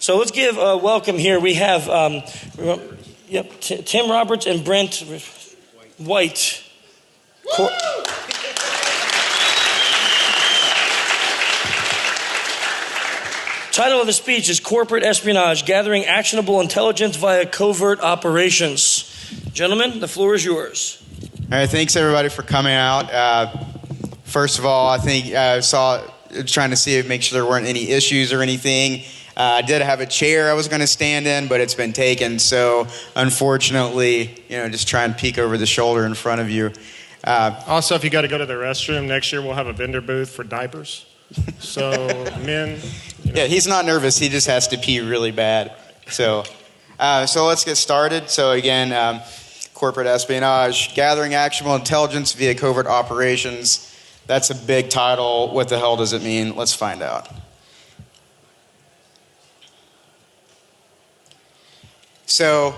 So let's give a welcome here. We have Tim Roberts and Brent White. Title of the speech is Corporate Espionage, Gathering Actionable Intelligence via Covert Operations. Gentlemen, the floor is yours. All right, thanks everybody for coming out. First of all, I think I saw trying to make sure there weren't any issues or anything. I did have a chair I was going to stand in, but it's been taken. So unfortunately, just try and peek over the shoulder in front of you. Also, if you got to go to the restroom next year, we'll have a vendor booth for diapers. So men. Yeah, he's not nervous. He just has to pee really bad. So let's get started. So again, corporate espionage, gathering actionable intelligence via covert operations. That's a big title. What the hell does it mean? Let's find out. So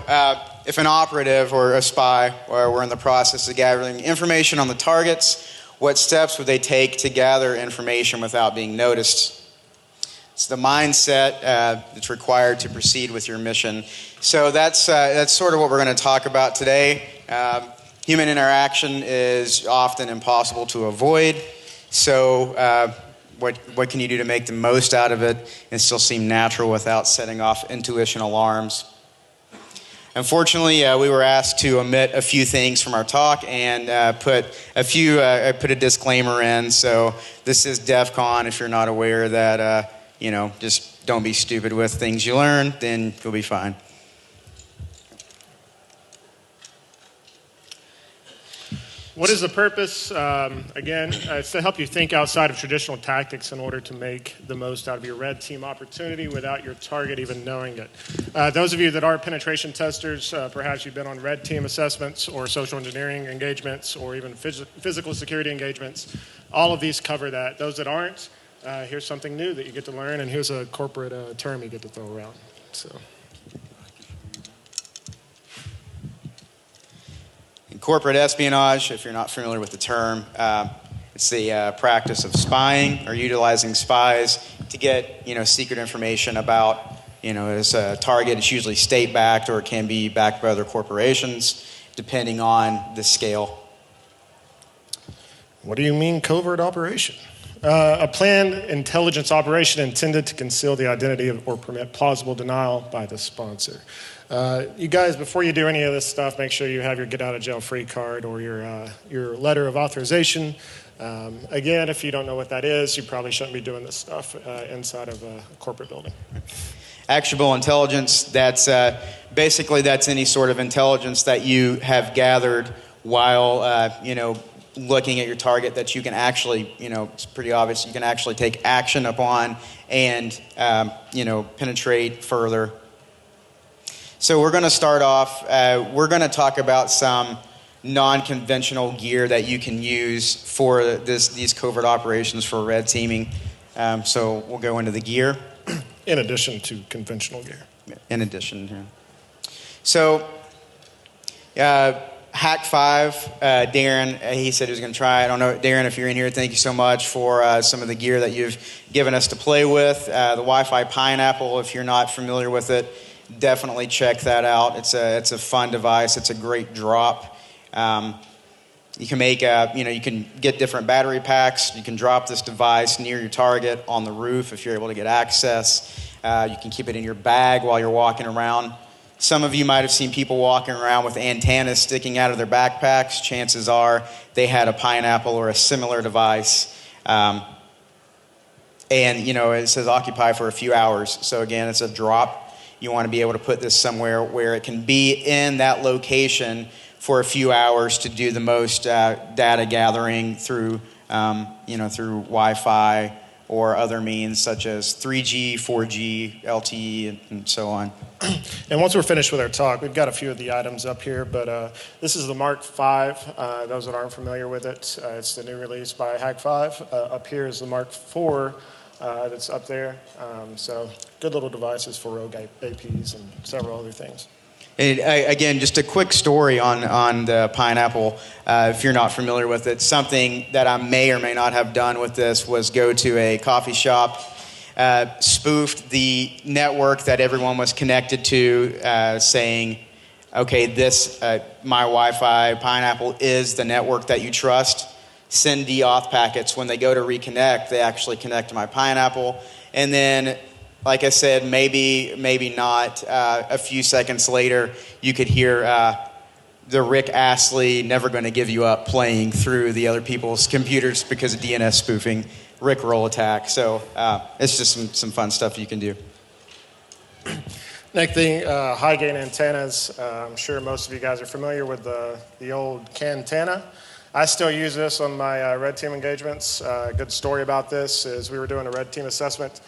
if an operative or a spy were in the process of gathering information on the targets, what steps would they take to gather information without being noticed? It's the mindset that's required to proceed with your mission. So that's sort of what we're going to talk about today. Human interaction is often impossible to avoid. So what can you do to make the most out of it and still seem natural without setting off intuition alarms? Unfortunately, we were asked to omit a few things from our talk and put a disclaimer in. So this is DEF CON. If you're not aware that, just don't be stupid with things you learn, then you'll be fine. What is the purpose? Again, it's to help you think outside of traditional tactics in order to make the most out of your red team opportunity without your target even knowing it. Those of you that are penetration testers, perhaps you've been on red team assessments or social engineering engagements or even physical security engagements. All of these cover that. Those that aren't, here's something new that you get to learn, and here's a corporate term you get to throw around. So. Corporate espionage, if you're not familiar with the term, it's the practice of spying or utilizing spies to get secret information about as a target. It's usually state-backed or it can be backed by other corporations, depending on the scale. What do you mean covert operation? A planned intelligence operation intended to conceal the identity of, or permit plausible denial by the sponsor. You guys, before you do any of this stuff, make sure you have your get-out-of-jail-free card or your letter of authorization. Again, if you don't know what that is, you probably shouldn't be doing this stuff inside of a corporate building. Actionable intelligence, that's any sort of intelligence that you have gathered while, looking at your target that you can actually, it's pretty obvious, you can actually take action upon and, penetrate further. So we're going to start off, we're going to talk about some non-conventional gear that you can use for these covert operations for red teaming. So we'll go into the gear. In addition to conventional gear. In addition, yeah. So, Hack 5, Darren, he said he was going to try. I don't know, Darren, if you're in here, thank you so much for some of the gear that you've given us to play with. The Wi-Fi Pineapple, if you're not familiar with it, definitely check that out. It's a fun device. It's a great drop. You can make you can get different battery packs. You can drop this device near your target on the roof if you're able to get access. You can keep it in your bag while you're walking around. Some of you might have seen people walking around with antennas sticking out of their backpacks. Chances are they had a Pineapple or a similar device. And, it says occupy for a few hours. So, again, it's a drop. You want to be able to put this somewhere where it can be in that location for a few hours to do the most data gathering through, through Wi-Fi or other means such as 3G, 4G, LTE, and so on. And once we're finished with our talk, we've got a few of the items up here, but this is the Mark V. Those that aren't familiar with it, it's the new release by Hack 5. Up here is the Mark IV that's up there. So good little devices for rogue APs and several other things. And, again, just a quick story on the Pineapple. If you're not familiar with it, something that I may or may not have done with this was go to a coffee shop spoofed the network that everyone was connected to, saying, okay, this, my Wi-Fi, Pineapple, is the network that you trust. Send deauth packets. When they go to reconnect, they actually connect to my Pineapple. And then, like I said, maybe not, a few seconds later, you could hear the Rick Astley Never Gonna Give You Up playing through the other people's computers because of DNS spoofing, Rickroll attack. So it's just some fun stuff you can do. Next thing, high gain antennas. I'm sure most of you guys are familiar with the old Cantenna. I still use this on my red team engagements. Good story about this is we were doing a red team assessment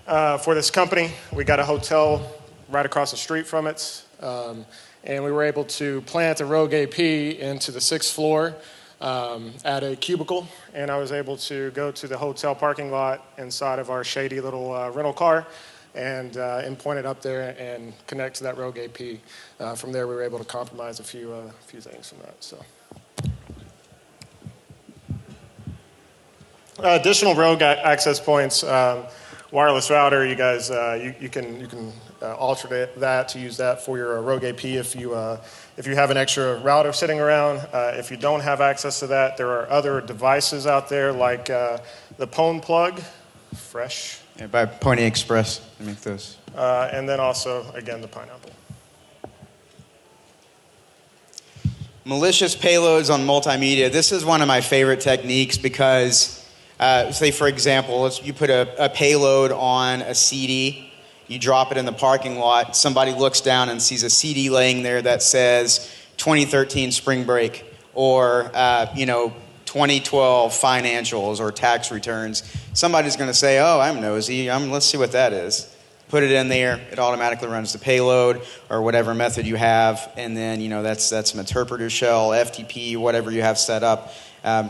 for this company. We got a hotel right across the street from it, and we were able to plant a rogue AP into the 6th floor at a cubicle, and I was able to go to the hotel parking lot inside of our shady little rental car and point it up there and connect to that rogue AP. From there, we were able to compromise a few things from that. So, additional rogue access points. Wireless router, you guys, you can alternate that to use that for your rogue AP if you have an extra router sitting around. If you don't have access to that, there are other devices out there like the Pwn plug, fresh. Yeah, by Pony Express, they make those. And then also, again, the Pineapple. Malicious payloads on multimedia. This is one of my favorite techniques because, say for example, you put a payload on a CD, you drop it in the parking lot, somebody looks down and sees a CD laying there that says 2013 spring break or 2012 financials or tax returns. Somebody's going to say, oh, I'm nosy, let's see what that is. Put it in there, it automatically runs the payload or whatever method you have, and then that's an interpreter shell, FTP, whatever you have set up.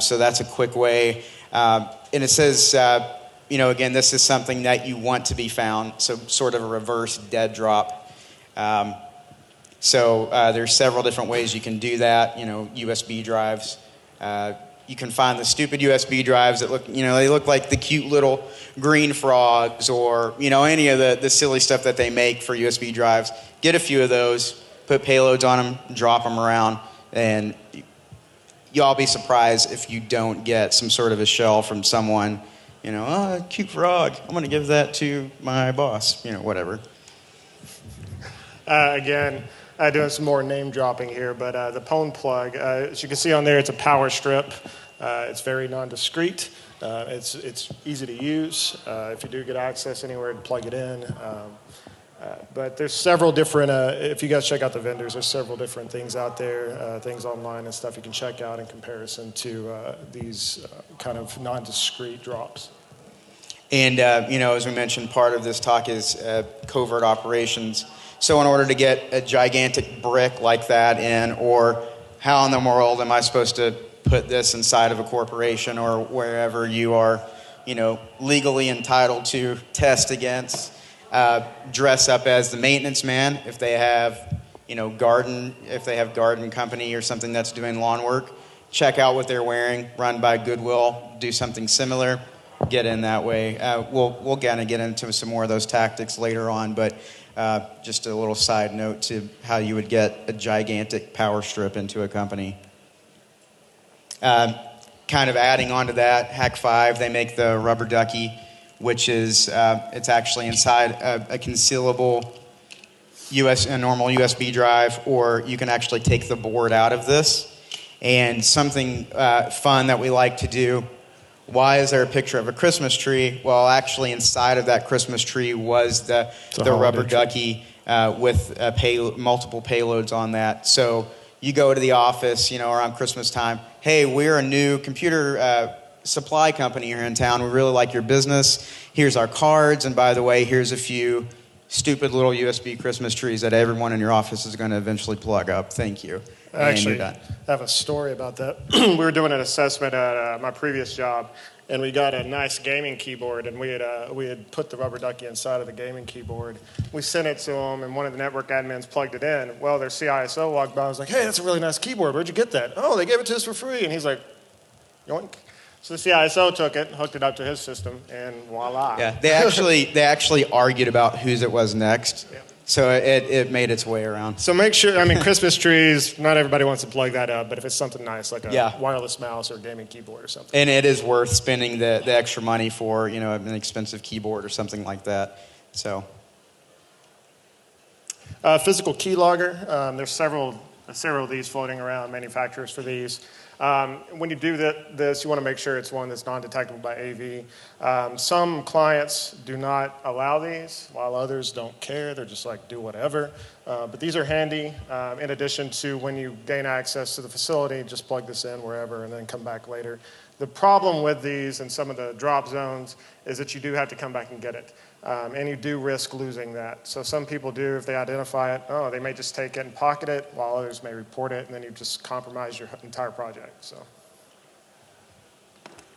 So that's a quick way. And it says, again, this is something that you want to be found, so sort of a reverse dead drop. So there's several different ways you can do that. USB drives. You can find the stupid USB drives that they look like the cute little green frogs or, any of the silly stuff that they make for USB drives. Get a few of those, put payloads on them, drop them around, and y'all be surprised if you don't get some sort of a shell from someone, cute frog, I'm going to give that to my boss, whatever. Again, doing some more name dropping here, but the Pwn plug, as you can see on there, it's a power strip. It's very non-discrete. It's easy to use. If you do get access anywhere to plug it in. But there's several different, if you guys check out the vendors, there's several different things out there, things online and stuff you can check out in comparison to these kind of non-discrete drops. And, as we mentioned, part of this talk is covert operations. So in order to get a gigantic brick like that in, or how in the world am I supposed to put this inside of a corporation or wherever you are, legally entitled to test against, dress up as the maintenance man if they have, garden company or something that's doing lawn work, check out what they're wearing, run by Goodwill, do something similar, get in that way. We'll kind of get into some more of those tactics later on, but just a little side note to how you would get a gigantic power strip into a company. Kind of adding on to that, Hack 5, they make the rubber ducky, which is it's actually inside a concealable a normal USB drive, or you can actually take the board out of this. And something fun that we like to do. Why is there a picture of a Christmas tree? Well, actually, inside of that Christmas tree was the rubber ducky with multiple payloads on that. So you go to the office, around Christmas time. Hey, we're a new computer supply company here in town. We really like your business. Here's our cards, and by the way, here's a few stupid little USB Christmas trees that everyone in your office is going to eventually plug up. Thank you. Actually, I have a story about that. We were doing an assessment at my previous job, and we got a nice gaming keyboard, and we had put the rubber ducky inside of the gaming keyboard. We sent it to them, and one of the network admins plugged it in. Well, their CISO walked by and was like, hey, that's a really nice keyboard. Where'd you get that? Oh, they gave it to us for free. And he's like, yoink. So the CISO took it, hooked it up to his system, and voila. Yeah, they actually argued about whose it was next. Yeah. So it made its way around. So make sure, Christmas trees, not everybody wants to plug that up, but if it's something nice, like a wireless mouse or gaming keyboard or something. And it is worth spending the extra money for, an expensive keyboard or something like that. So. Physical keylogger, there's several of these floating around, manufacturers for these. When you do this, you want to make sure it's one that's non-detectable by AV. Some clients do not allow these, while others don't care. They're just like, do whatever. But these are handy. In addition to when you gain access to the facility, just plug this in wherever and then come back later. The problem with these and some of the drop zones is that you do have to come back and get it. And you do risk losing that. So some people do, if they identify it, they may just take it and pocket it, while others may report it, and then you just compromise your entire project. So.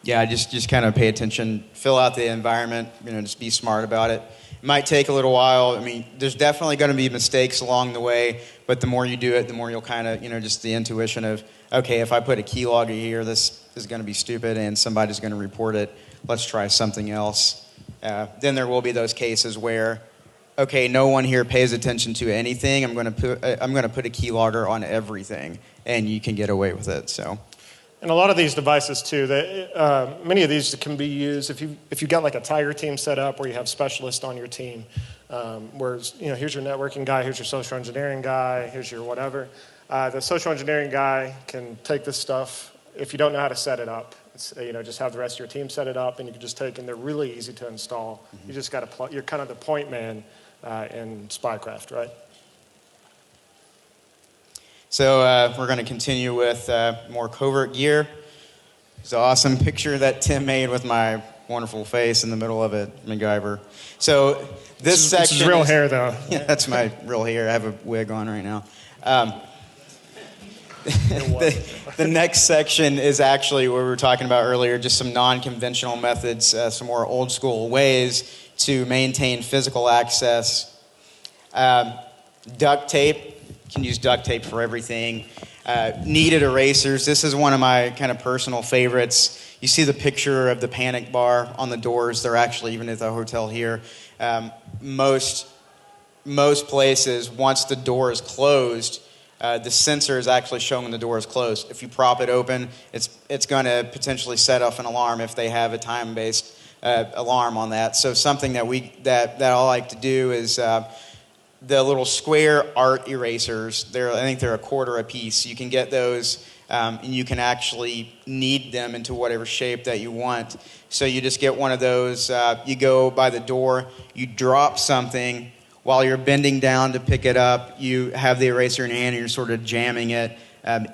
Yeah, just kind of pay attention, fill out the environment, just be smart about it. It might take a little while. There's definitely going to be mistakes along the way, but the more you do it, the more you'll kind of, just the intuition of, okay, if I put a keylogger here, this is going to be stupid and somebody's going to report it. Let's try something else. Then there will be those cases where, okay, no one here pays attention to anything. I'm going to put a keylogger on everything, and you can get away with it. So, and a lot of these devices too. Many of these can be used if you got like a Tiger team set up where you have specialists on your team. Whereas here's your networking guy, here's your social engineering guy, here's your whatever. The social engineering guy can take this stuff if you don't know how to set it up. Just have the rest of your team set it up, and you can just take, and they're really easy to install. Mm-hmm. You just got to you're kind of the point man in spycraft, right? So we're going to continue with more covert gear. It's an awesome picture that Tim made with my wonderful face in the middle of it, MacGyver. So this section is real hair, though. Yeah, that's my real hair. I have a wig on right now. The next section is actually what we were talking about earlier, just some non-conventional methods, some more old-school ways to maintain physical access. Duct tape. You can use duct tape for everything. Kneaded erasers. This is one of my kind of personal favorites. You see the picture of the panic bar on the doors. They're actually even at the hotel here. Most places, once the door is closed, the sensor is actually showing the door is closed. If you prop it open, it's going to potentially set off an alarm if they have a time-based alarm on that. So something that I like to do is the little square art erasers. I think they're $0.25 a piece. You can get those, and you can actually knead them into whatever shape that you want. So you just get one of those. You go by the door. You drop something. While you're bending down to pick it up, you have the eraser in your hand and you're sort of jamming it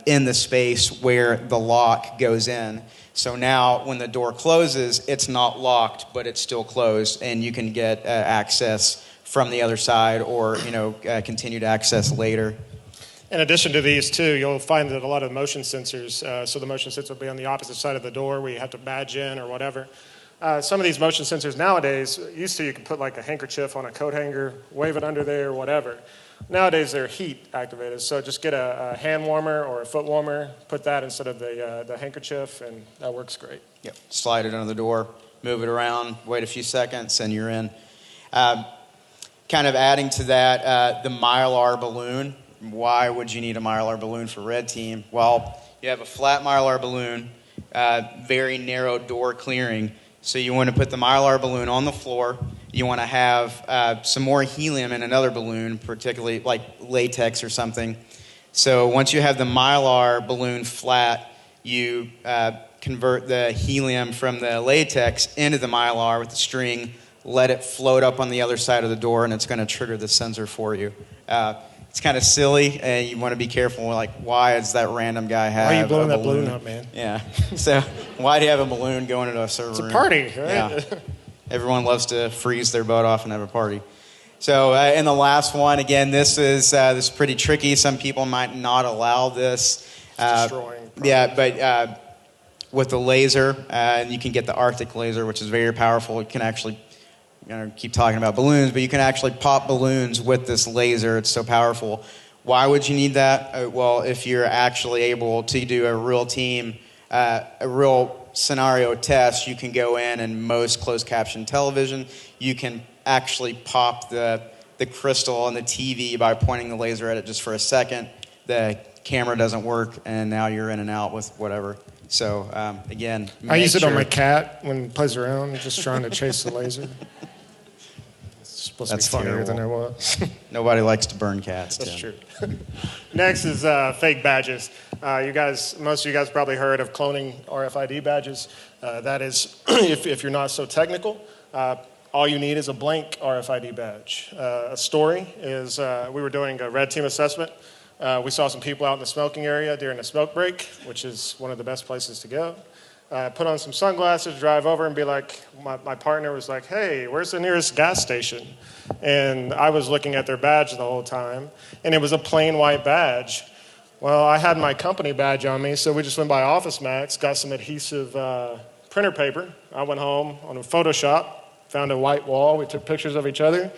in the space where the lock goes in. So now when the door closes, it's not locked, but it's still closed, and you can get access from the other side or continued access later. In addition to these too, you'll find that a lot of motion sensors, so the motion sensor will be on the opposite side of the door where you have to badge in or whatever. Some of these motion sensors nowadays, used to you could put like a handkerchief on a coat hanger, wave it under there, whatever. Nowadays they're heat activated, so just get a hand warmer or a foot warmer, put that instead of the handkerchief, and that works great. Yep. Slide it under the door, move it around, wait a few seconds, and you're in. Kind of adding to that, the Mylar balloon. Why would you need a Mylar balloon for Red Team? Well, you have a flat Mylar balloon, very narrow door clearing. So you want to put the Mylar balloon on the floor. You want to have some more helium in another balloon, particularly like latex or something. So once you have the Mylar balloon flat, you convert the helium from the latex into the Mylar with the string, let it float up on the other side of the door, and it's going to trigger the sensor for you. It's kind of silly, and you want to be careful. Like, why does that random guy have? Why are you blowing that balloon up, man? Yeah. So, why do you have a balloon going into a server room? It's a party, right? Yeah. Everyone loves to freeze their butt off and have a party. So, and the last one, again, this is pretty tricky. Some people might not allow this. Destroying. Yeah, but with the laser, and you can get the Arctic laser, which is very powerful. It can actually. Keep talking about balloons, but you can actually pop balloons with this laser. It's so powerful. Why would you need that? Well, if you're actually able to do a real team, a real scenario test, you can go in and most closed caption television, you can actually pop the crystal on the TV by pointing the laser at it just for a second. The camera doesn't work, and now you're in and out with whatever. So, again, I use it on my cat when he plays around, just trying to chase the laser. It's supposed That's to be funnier terrible. than it was. Nobody likes to burn cats, That's Tim. true. Next is fake badges. Most of you guys probably heard of cloning RFID badges. That is, if you're not so technical, all you need is a blank RFID badge. A story is we were doing a red team assessment. We saw some people out in the smoking area during a smoke break, which is one of the best places to go. Put on some sunglasses, drive over and be like, my partner was like, hey, where's the nearest gas station? And I was looking at their badge the whole time, and it was a plain white badge. Well, I had my company badge on me, so we just went by Office Max, got some adhesive printer paper. I went home on a Photoshop, found a white wall. We took pictures of each other.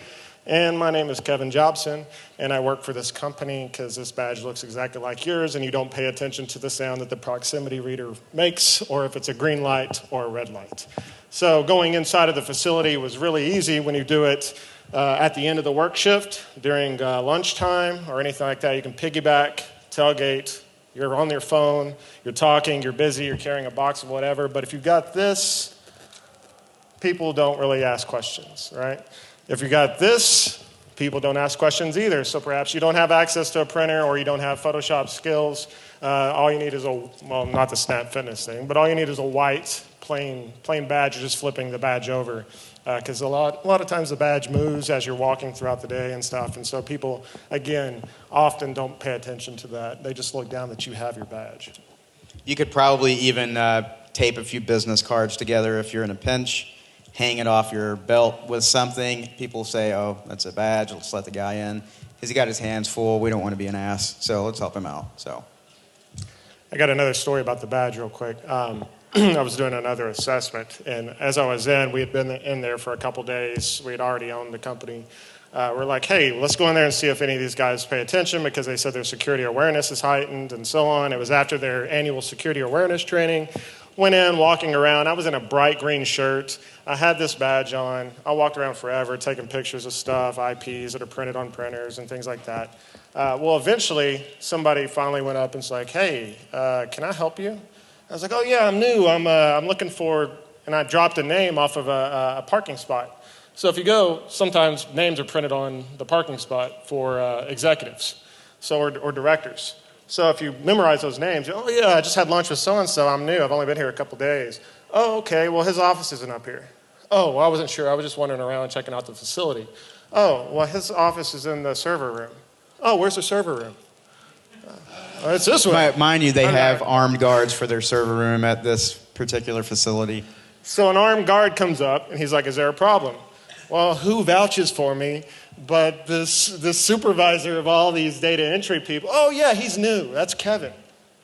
And my name is Kevin Jobson, and I work for this company because this badge looks exactly like yours, and you don't pay attention to the sound that the proximity reader makes, or if it's a green light or a red light. So going inside of the facility was really easy when you do it at the end of the work shift, during lunchtime, or anything like that. You can piggyback, tailgate, you're on your phone, you're talking, you're busy, you're carrying a box of whatever, but if you've got this, people don't really ask questions, right? If you got this, people don't ask questions either. So perhaps you don't have access to a printer or you don't have Photoshop skills. All you need is not the Snap Fitness thing, but all you need is a white, plain badge. You're just flipping the badge over. Because a lot of times the badge moves as you're walking throughout the day and stuff. And so people, again, often don't pay attention to that. They just look down that you have your badge. You could probably even tape a few business cards together if you're in a pinch. Hang it off your belt with something. People say, oh, that's a badge. Let's let the guy in. He's got his hands full. We don't want to be an ass, so let's help him out. So, I got another story about the badge real quick. I was doing another assessment, and as I was in, we had been in there for a couple days. We had already owned the company. We're like, hey, let's go in there and see if any of these guys pay attention because they said their security awareness is heightened and so on. It was after their annual security awareness training. Went in, walking around. I was in a bright green shirt. I had this badge on. I walked around forever, taking pictures of stuff, IPs that are printed on printers and things like that. Well, eventually, somebody finally went up and was like, hey, can I help you? I was like, oh, yeah, I'm new. I'm looking for, and I dropped a name off of a parking spot. So if you go, sometimes names are printed on the parking spot for executives or directors. So if you memorize those names, oh, yeah, I just had lunch with so-and-so. I'm new. I've only been here a couple days. Oh, okay, well, his office isn't up here. Oh, well, I wasn't sure. I was just wandering around checking out the facility. Oh, well, his office is in the server room. Oh, where's the server room? It's this way. Mind you, they have armed guards for their server room at this particular facility. So an armed guard comes up, and he's like, is there a problem? Well, who vouches for me? But this supervisor of all these data entry people, oh, yeah, he's new. That's Kevin.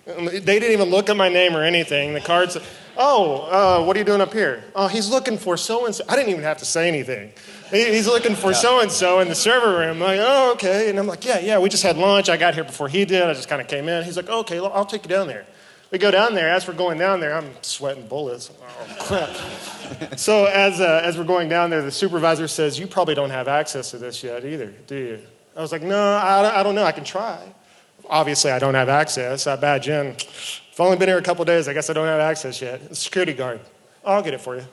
They didn't even look at my name or anything. The card said, what are you doing up here? Oh, he's looking for so-and-so. I didn't even have to say anything. He's looking for so-and-so in the server room. I'm like, oh, okay. And I'm like, yeah, we just had lunch. I got here before he did. I just kind of came in. He's like, okay, I'll take you down there. We go down there. As we're going down there, I'm sweating bullets. Oh, crap. So as we're going down there, the supervisor says, you probably don't have access to this yet either, do you? I was like, no, I don't know. I can try. Obviously, I don't have access. I badge in. I've only been here a couple days. I guess I don't have access yet. Security guard. I'll get it for you.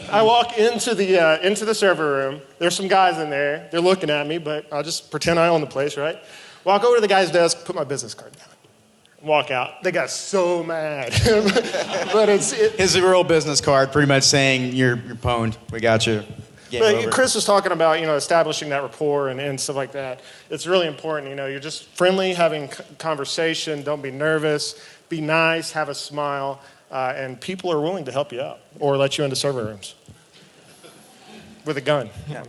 I walk into the server room. There's some guys in there. They're looking at me, but I'll just pretend I own the place, right? Walk over to the guy's desk, put my business card down. Walk out. They got so mad. But His real business card pretty much saying, you're pwned. We got you. But Chris was talking about, establishing that rapport and stuff like that. It's really important. You're just friendly, having conversation. Don't be nervous. Be nice. Have a smile. And people are willing to help you out or let you into server rooms with a gun. Yeah.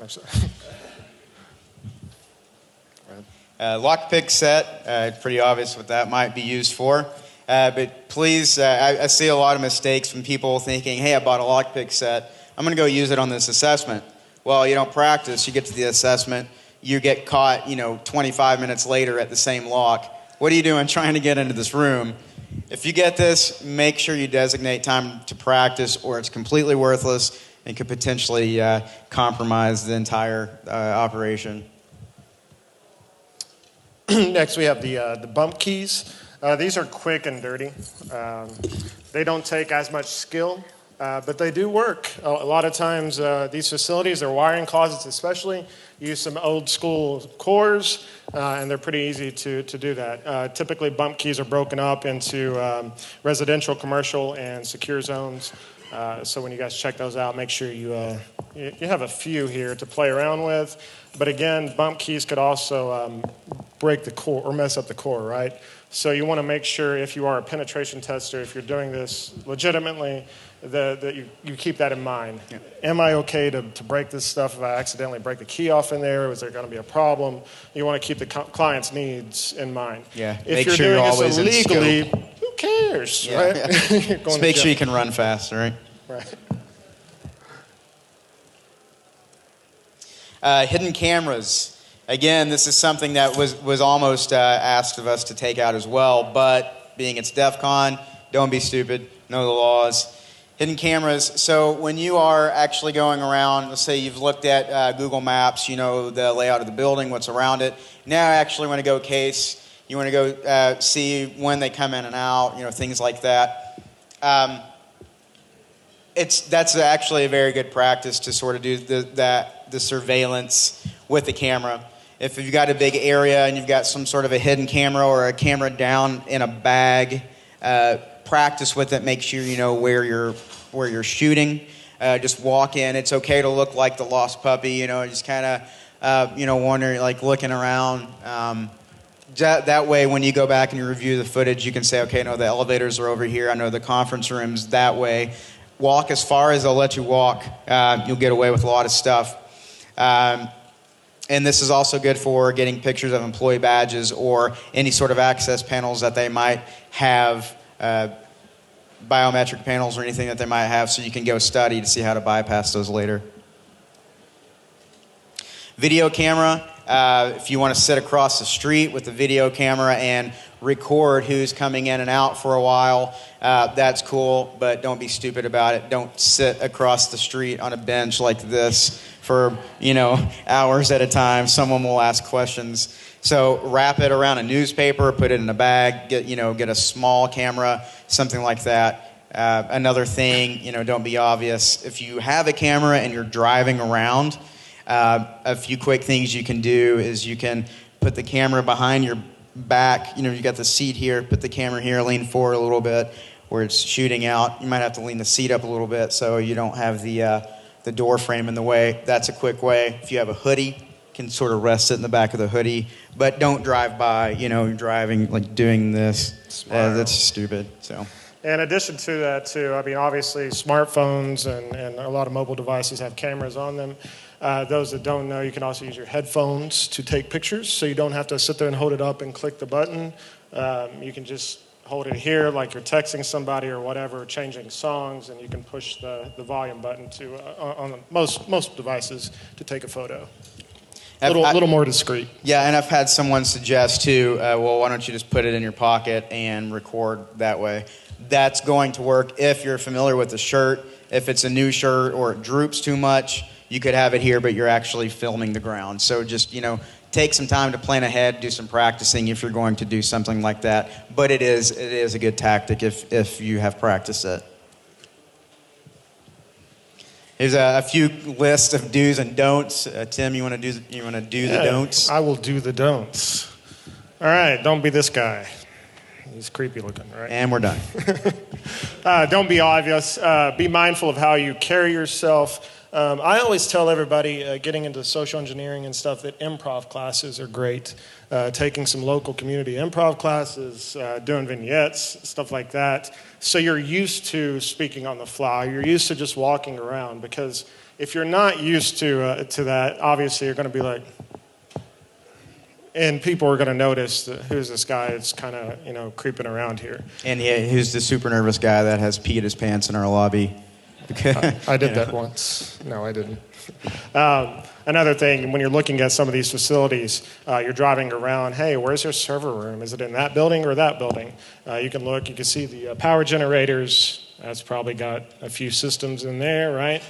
Lockpick set, pretty obvious what that might be used for. But please, I see a lot of mistakes from people thinking, hey, I bought a lockpick set. I'm going to go use it on this assessment. Well, you don't practice. You get to the assessment. You get caught, 25 minutes later at the same lock. What are you doing trying to get into this room? if you get this, make sure you designate time to practice, or it's completely worthless and could potentially compromise the entire operation. Next, we have the bump keys. These are quick and dirty. They don't take as much skill, but they do work. A lot of times, these facilities, their wiring closets especially, use some old school cores, and they're pretty easy to do that. Typically, bump keys are broken up into residential, commercial, and secure zones. So when you guys check those out, make sure you have a few here to play around with. But again, bump keys could also break the core or mess up the core, right? So you want to make sure, if you are a penetration tester, if you're doing this legitimately, that you keep that in mind. Yeah. Am I okay to break this stuff if I accidentally break a key off in there? Is there going to be a problem? You want to keep the client's needs in mind. Yeah. If make you're sure doing you're always this illegally, in scope. who cares, yeah, right? Yeah. Just make sure you can run fast, right? Right. Hidden cameras. Again, this is something that was almost asked of us to take out as well, but being it's DEF CON, don't be stupid, know the laws. Hidden cameras, so when you are actually going around, let's say you've looked at Google Maps, you know the layout of the building, what's around it. Now I actually want to go case, you want to go see when they come in and out, you know, things like that. That's actually a very good practice to sort of do the surveillance with the camera. If you've got a big area and you've got some sort of a hidden camera or a camera down in a bag, practice with it. Make sure you know where you're shooting. Just walk in. It's okay to look like the lost puppy. You know, just kind of wondering, like looking around. That way, when you go back and you review the footage, you can say, okay, no, the elevators are over here. I know the conference rooms that way. Walk as far as they'll let you walk. You'll get away with a lot of stuff. And this is also good for getting pictures of employee badges or any sort of access panels that they might have, biometric panels or anything that they might have, so you can go study to see how to bypass those later. Video camera. If you want to sit across the street with the video camera and record who's coming in and out for a while, that's cool, but don't be stupid about it. Don't sit across the street on a bench like this for, hours at a time. Someone will ask questions. So wrap it around a newspaper, put it in a bag, get a small camera, something like that. Another thing, don't be obvious. If you have a camera and you're driving around, a few quick things you can do is you can put the camera behind your back. You got the seat here, put the camera here, lean forward a little bit where it's shooting out. You might have to lean the seat up a little bit so you don't have the door frame in the way. That's a quick way. If you have a hoodie, you can sort of rest it in the back of the hoodie, but don't drive by, you're driving like doing this. That's stupid. So. In addition to that, too, obviously smartphones and a lot of mobile devices have cameras on them. Those that don't know, you can also use your headphones to take pictures, so you don't have to sit there and hold it up and click the button. You can just hold it here like you're texting somebody or whatever, changing songs, and you can push the volume button on most devices to take a photo. A little more discreet. Yeah, and I've had someone suggest, too, why don't you just put it in your pocket and record that way. That's going to work if you're familiar with the shirt. If it's a new shirt or it droops too much, you could have it here, but you're actually filming the ground. So just, take some time to plan ahead, do some practicing if you're going to do something like that. But it is a good tactic if you have practiced it. Here's a few lists of do's and don'ts. Tim, you want to do the don'ts? I will do the don'ts. All right, don't be this guy. He's creepy looking, right? And we're done. Don't be obvious. Be mindful of how you carry yourself. I always tell everybody getting into social engineering and stuff that improv classes are great. Taking some local community improv classes, doing vignettes, stuff like that. So you're used to speaking on the fly. You're used to just walking around, because if you're not used to that, obviously you're going to be like, and people are going to notice who's this guy that's kind of, creeping around here. And who's the super nervous guy that has peed his pants in our lobby I did that once. No, I didn't. Another thing, when you're looking at some of these facilities, you're driving around, hey, where's your server room? Is it in that building or that building? You can look, you can see the power generators. That's probably got a few systems in there, right?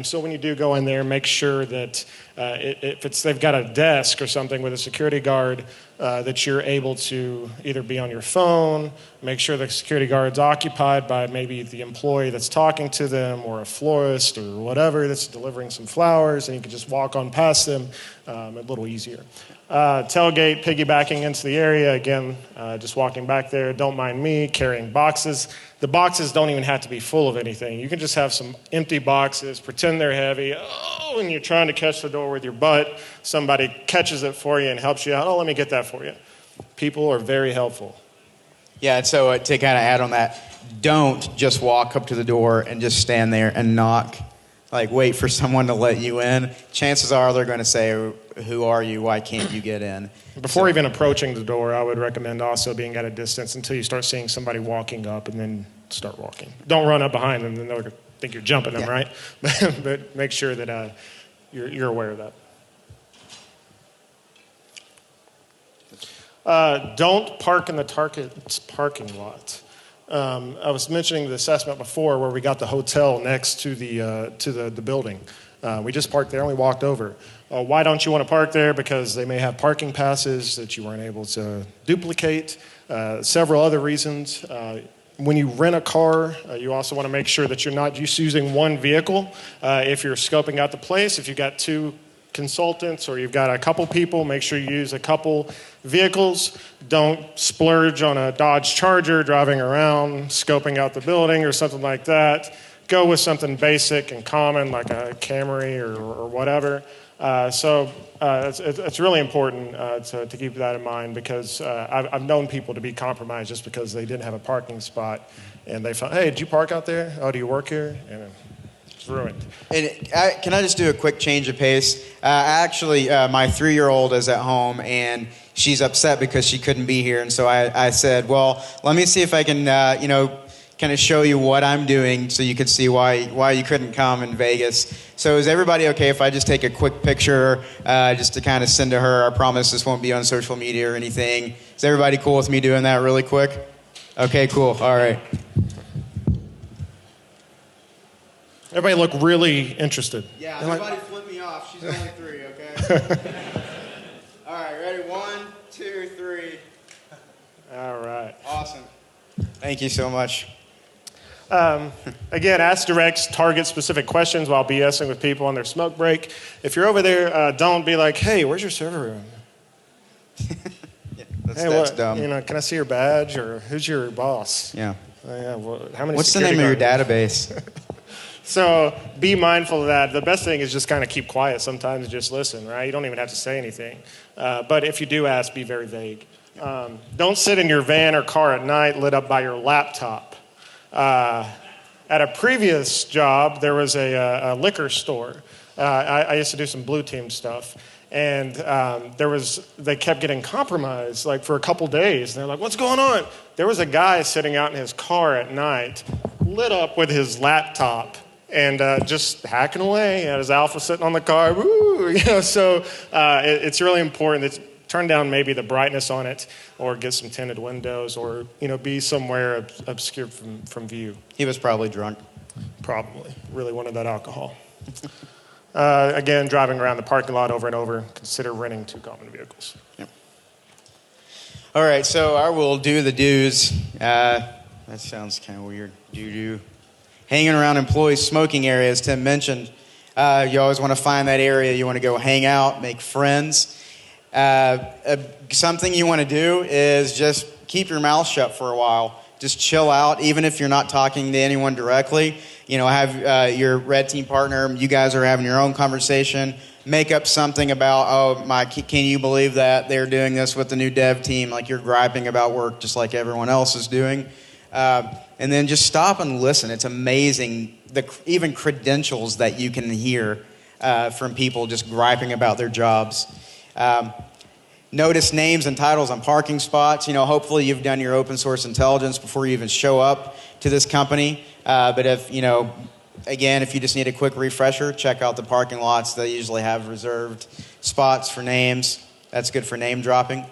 So when you do go in there, make sure that if they've got a desk or something with a security guard, that you're able to either be on your phone, make sure the security guard's occupied by maybe the employee that's talking to them or a florist or whatever that's delivering some flowers, and you can just walk on past them a little easier. Tailgate, piggybacking into the area, again, just walking back there. Don't mind me carrying boxes. The boxes don't even have to be full of anything. You can just have some empty boxes, pretend they're heavy. Oh, and you're trying to catch the door with your butt. Somebody catches it for you and helps you out. Oh, let me get that for you. People are very helpful. Yeah, and so to kind of add on that, don't just walk up to the door and just stand there and knock. Like, wait for someone to let you in. Chances are they're going to say, who are you? Why can't you get in? Before even approaching the door, I would recommend also being at a distance until you start seeing somebody walking up, and then start walking. Don't run up behind them, then they'll think you're jumping them, right? But make sure that you're aware of that. Don't park in the Target's parking lot. I was mentioning the assessment before where we got the hotel next to the building. We just parked there and we walked over. Why don't you want to park there? Because they may have parking passes that you weren't able to duplicate. Several other reasons. When you rent a car, you also want to make sure that you're not just using one vehicle. If you're scoping out the place, if you've got two consultants or you've got a couple people, make sure you use a couple vehicles. Don't splurge on a Dodge Charger driving around, scoping out the building or something like that. Go with something basic and common like a Camry or whatever. It's really important to keep that in mind because I've known people to be compromised just because they didn't have a parking spot and they thought, hey, did you park out there? Oh, do you work here? And it's ruined. And can I just do a quick change of pace? Actually, my 3-year-old is at home and she's upset because she couldn't be here. And so I said, well, let me see if I can, kind of show you what I'm doing so you could see why you couldn't come in Vegas. So is everybody okay if I just take a quick picture just to kind of send to her? I promise this won't be on social media or anything. Is everybody cool with me doing that really quick? Okay, cool. All right. Everybody look really interested. Yeah, everybody flip me off. She's only 3, okay? All right, ready? 1, 2, 3. All right. Awesome. Thank you so much. Again, ask direct, target-specific questions while BSing with people on their smoke break. If you're over there, don't be like, hey, where's your server room? Yeah, that's dumb. Can I see your badge? Or who's your boss? Yeah. How many What's the name of your database? So be mindful of that. The best thing is just kind of keep quiet sometimes and just listen, right? You don't even have to say anything. But if you do ask, be very vague. Don't sit in your van or car at night lit up by your laptop. At a previous job, there was a liquor store. I used to do some blue team stuff. And they kept getting compromised like for a couple days. And they're like, what's going on? There was a guy sitting out in his car at night, lit up with his laptop and just hacking away. He had his alpha sitting on the car. Woo! So it's really important that turn down maybe the brightness on it or get some tinted windows or, be somewhere obscured from view. He was probably drunk. Probably. Really wanted that alcohol. Again, driving around the parking lot over and over, consider renting 2 common vehicles. Yep. All right, so I will do the do's. That sounds kind of weird. Do. Hanging around employees' smoking areas, Tim mentioned. You always want to find that area. You want to go hang out, make friends. Something you want to do is just keep your mouth shut for a while. Just chill out, even if you're not talking to anyone directly. Have your red team partner, you guys are having your own conversation. Make up something about, can you believe that they're doing this with the new dev team? Like you're griping about work just like everyone else is doing. And then just stop and listen. It's amazing, even credentials that you can hear from people just griping about their jobs. Notice names and titles on parking spots. Hopefully you've done your open source intelligence before you even show up to this company. But if, Again, if you just need a quick refresher, check out the parking lots. They usually have reserved spots for names. That's good for name dropping.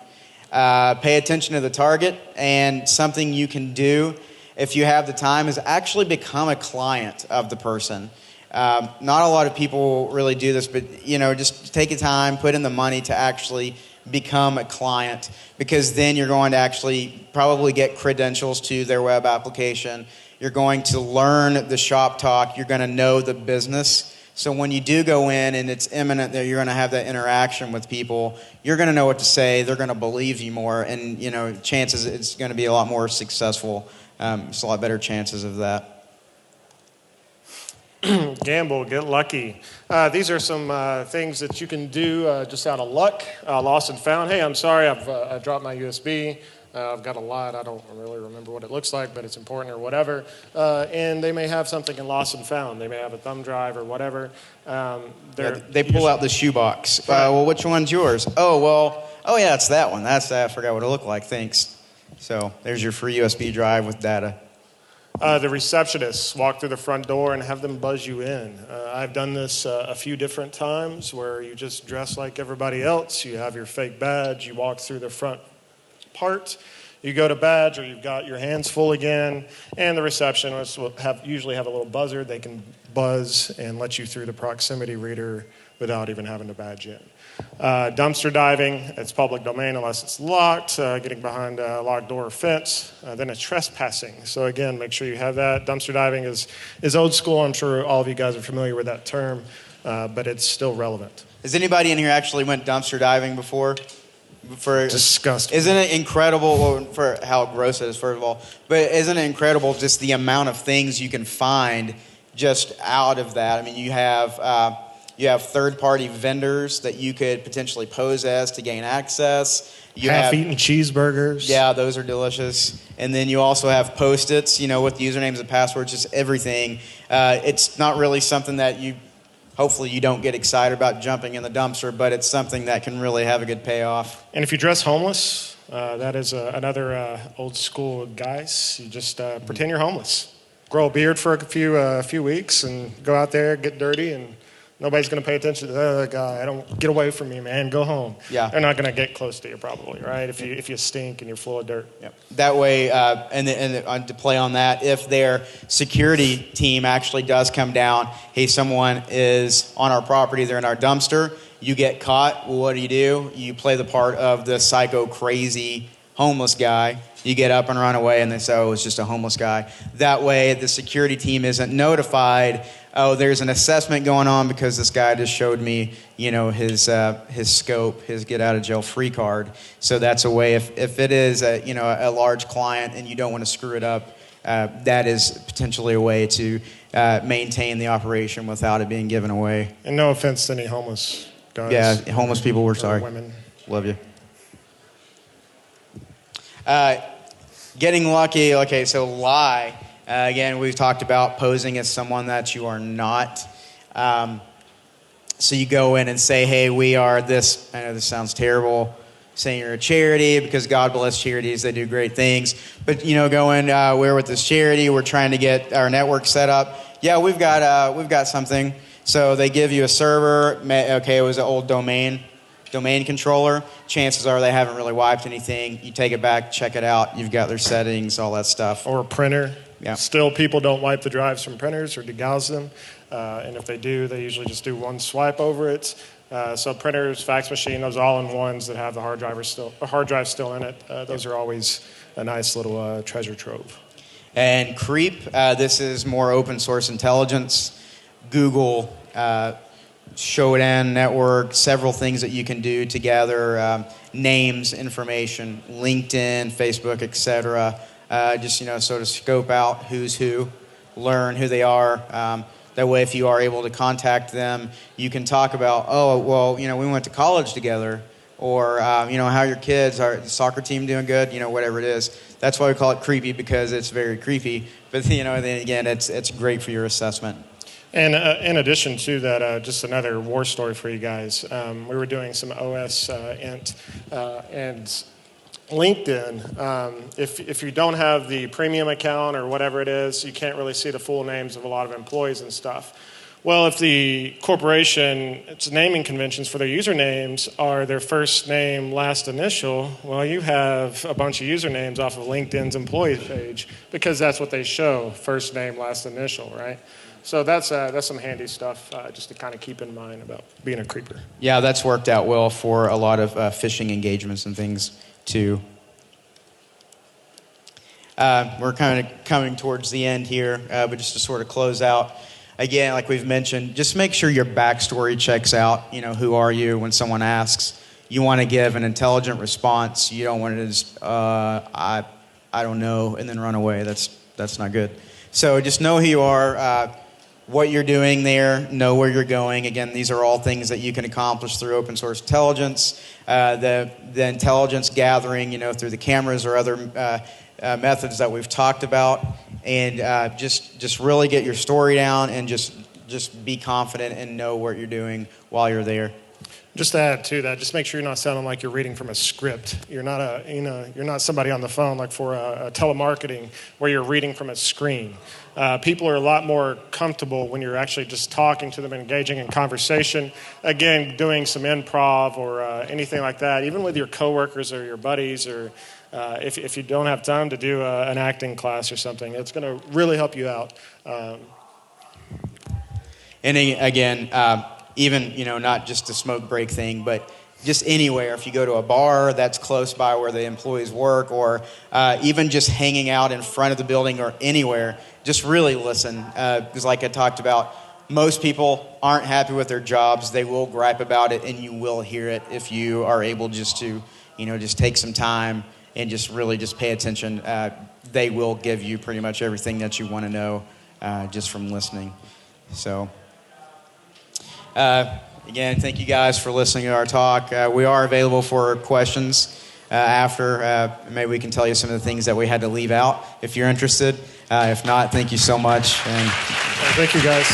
Pay attention to the target, and something you can do if you have the time is actually become a client of the person. Not a lot of people really do this, but just take your time, put in the money to actually become a client, because then you're going to actually probably get credentials to their web application. You're going to learn the shop talk. You're going to know the business. So when you do go in and it's imminent that you're going to have that interaction with people, you're going to know what to say. They're going to believe you more, and chances it's going to be a lot more successful. It's a lot better chances of that. Gamble, get lucky. These are some things that you can do just out of luck. Lost and found. Hey, I'm sorry, I dropped my USB. I've got a lot. I don't really remember what it looks like, but it's important or whatever. And they may have something in lost and found. They may have a thumb drive or whatever. They pull out the shoebox. Right. Well, which one's yours? Oh, yeah, it's that one. I forgot what it looked like. Thanks. So there's your free USB drive with data. The receptionists walk through the front door and have them buzz you in. I've done this a few different times where you just dress like everybody else. You have your fake badge. You walk through the front part. You go to badge, or you've got your hands full again, and the receptionists will usually have a little buzzer. They can buzz and let you through the proximity reader without even having to badge in. Dumpster diving, it's public domain unless it's locked, getting behind a locked door or fence. Then it's trespassing. So again, make sure you have that. Dumpster diving is old school. I'm sure all of you guys are familiar with that term, but it's still relevant. Has anybody in here actually went dumpster diving before? Disgusting. Isn't it incredible for how gross it is, first of all, but isn't it incredible just the amount of things you can find just out of that? I mean, you have third-party vendors that you could potentially pose as to gain access. Half-eaten cheeseburgers. Yeah, those are delicious. And then you also have Post-its, with usernames and passwords, just everything. It's not really something that hopefully you don't get excited about jumping in the dumpster, but it's something that can really have a good payoff. And if you dress homeless, that is another old school guys. You just pretend you're homeless. Grow a beard for a few weeks and go out there, get dirty, and nobody's going to pay attention to the other guy. Get away from me, man. Go home. Yeah. They're not going to get close to you, probably, right? If you stink and you're full of dirt. Yep. That way, and to play on that, if their security team actually does come down, hey, someone is on our property, they're in our dumpster, you get caught, well, what do? You play the part of the psycho, crazy, homeless guy. You get up and run away, and they say, oh, it's just a homeless guy. That way, the security team isn't notified, oh, there's an assessment going on because this guy just showed me, his scope, his get-out-of-jail-free card. So that's a way, if it is a large client and you don't want to screw it up, that is potentially a way to maintain the operation without it being given away. And no offense to any homeless guys. Yeah, homeless people, we're sorry. Women. Love you. Getting lucky, okay, so lie. Again, we've talked about posing as someone that you are not. So you go in and say, hey, we are this. I know this sounds terrible, saying you're a charity, because God bless charities. They do great things. But, go in, we're with this charity. We're trying to get our network set up. Yeah, we've got something. So they give you a server. Okay, it was an old domain controller. Chances are they haven't really wiped anything. You take it back, check it out. You've got their settings, all that stuff. Or a printer. Yeah. Still, people don't wipe the drives from printers or degauss them. And if they do, they usually just do one swipe over it. So printers, fax machine, those all-in-ones that have the hard drive still in it, those are always a nice little treasure trove. And Creep, this is more open source intelligence. Google, Shodan network, several things that you can do to gather names, information, LinkedIn, Facebook, etc. Just sort of scope out who's who, learn who they are. That way, if you are able to contact them, you can talk about, oh, well, we went to college together, or how your kids are, the soccer team doing good, whatever it is. That's why we call it creepy, because it's very creepy. But then again, it's great for your assessment. And in addition to that, just another war story for you guys. We were doing some OS int, and LinkedIn, if you don't have the premium account or whatever it is, you can't really see the full names of a lot of employees and stuff. Well, if the corporation, its naming conventions for their usernames are their first name, last initial, well, you have a bunch of usernames off of LinkedIn's employee page because that's what they show, first name, last initial, right? So that's some handy stuff just to kind of keep in mind about being a creeper. Yeah, that's worked out well for a lot of phishing engagements and things too. We're kind of coming towards the end here, but just to sort of close out, again, like we've mentioned, just make sure your backstory checks out. You know, who are you when someone asks? You want to give an intelligent response. You don't want to just, I don't know, and then run away. That's not good. So just know who you are, what you're doing there, know where you're going. Again, these are all things that you can accomplish through open source intelligence. The intelligence gathering, you know, through the cameras or other methods that we've talked about, and just really get your story down and just be confident and know what you're doing while you're there. Just to add to that, just make sure you're not sounding like you're reading from a script. You're not somebody on the phone like for a telemarketing where you're reading from a screen. People are a lot more comfortable when you're actually just talking to them and engaging in conversation. Again, doing some improv or anything like that, even with your coworkers or your buddies, or if you don't have time to do an acting class or something, it's going to really help you out. And again, even, you know, not just a smoke break thing, but just anywhere. If you go to a bar that's close by where the employees work, or even just hanging out in front of the building or anywhere, just really listen. Because like I talked about, most people aren't happy with their jobs. They will gripe about it, and you will hear it if you are able just to, you know, just take some time and just really just pay attention. They will give you pretty much everything that you want to know just from listening. So... again, thank you guys for listening to our talk. We are available for questions after. Maybe we can tell you some of the things that we had to leave out if you're interested. If not, thank you so much. And thank you, guys.